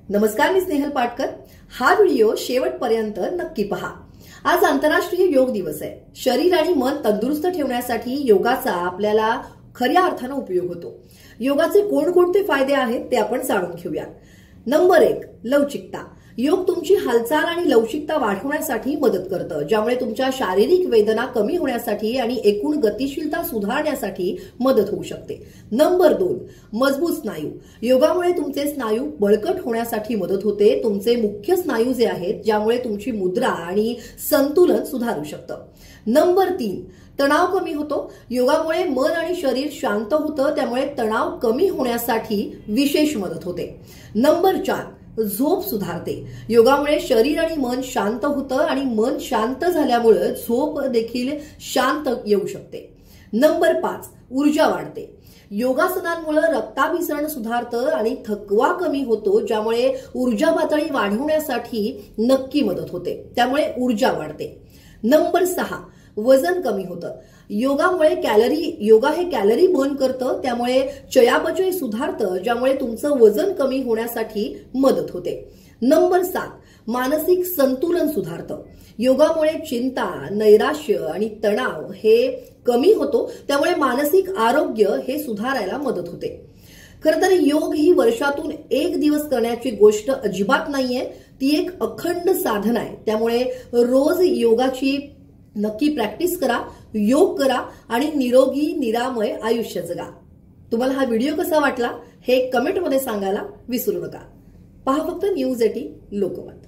नमस्कार, मी स्नेहल पाटकर। हा व्हिडिओ शेवटपर्यंत नक्की पहा। आज आंतरराष्ट्रीय योग दिवस आहे। शरीर आणि मन तंदुरुस्त ठेवण्यासाठी योगाचा आपल्याला खऱ्या अर्थाने उपयोग होतो। योगाचे कोणकोणते फायदे आहेत ते आपण जाणून घेऊया। नंबर 1, लवचिकता। योग तुमची हालचाल आणि लवचिकता वाढवण्यासाठी मदत करतं, ज्यामुळे तुमच्या शारीरिक वेदना कमी होण्यासाठी आणि एकूण गतिशीलता सुधारण्यासाठी मदत होऊ शकते। नंबर 2, मजबूत स्नायू। योगामुळे तुमचे स्नायू बळकट होण्यासाठी मदत होते। तुमचे मुख्य स्नायू जे आहेत, ज्यामुळे तुमची मुद्रा आणि संतुलन सुधारू शकतं। नंबर 3, तणाव कमी होतो। योगामुळे मन आणि शरीर शांत होतं, त्यामुळे तणाव कमी होण्यासाठी विशेष मदत होते। नंबर 4, झोप सुधारते। योगामुळे शरीर आणि मन शांत होतं आणि मन शांत झाल्यामुळे झोप देखील शांत येऊ शकते। नंबर 5, ऊर्जा वाढते। योगासनांमुळे रक्ताभिसरण सुधारतं आणि थकवा कमी होतो, ज्यामुळे ऊर्जा पातळी वाढवण्यासाठी नक्की मदत होते, त्यामुळे ऊर्जा वाढते। नंबर 6, वजन कमी होतं। योगा हे कॅलरी बर्न करतं, त्यामुळे चयापचय सुधारतं, ज्यामुळे तुमचं वजन कमी होण्यासाठी मदत होते। नंबर 7, मानसिक संतुलन सुधारतं। योगामुळे चिंता, नैराश्य आणि तणाव हे कमी होतो, त्यामुळे मानसिक आरोग्य हे सुधारायला मदत होते। खरं तर योग ही वर्षातून एक दिवस करण्याची गोष्ट अजिबात नाहीये, ती एक अखंड साधना आहे। त्यामुळे रोज योगाची नक्की प्रॅक्टिस करा, योग करा आणि निरोगी निरामय आयुष्य जगा। तुम्हाला हा व्हिडिओ कसा वाटला हे कमेंटमध्ये सांगायला विसरू नका। पहा फक्त न्यूज 18 लोकमत।